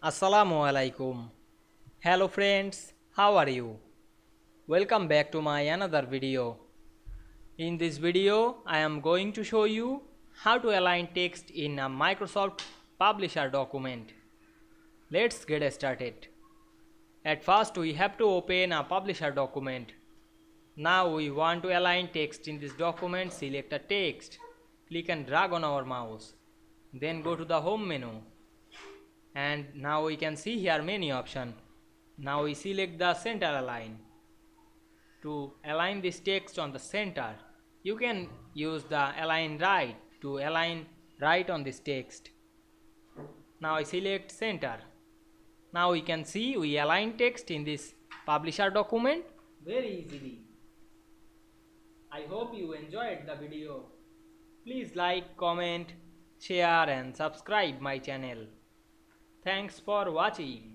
Assalamu Walaikum. Hello friends, how are you? Welcome back to my another video. In this video, I am going to show you how to align text in a Microsoft Publisher document. Let's get started. At first, we have to open a Publisher document. Now we want to align text in this document. Select a text. Click and drag on our mouse. Then go to the home menu. And now we can see here many options. Now we select the center align. To align this text on the center, you can use the align right to align right on this text. Now I select center. Now we can see we align text in this publisher document very easily. I hope you enjoyed the video. Please like, comment, share and subscribe my channel. Thanks for watching.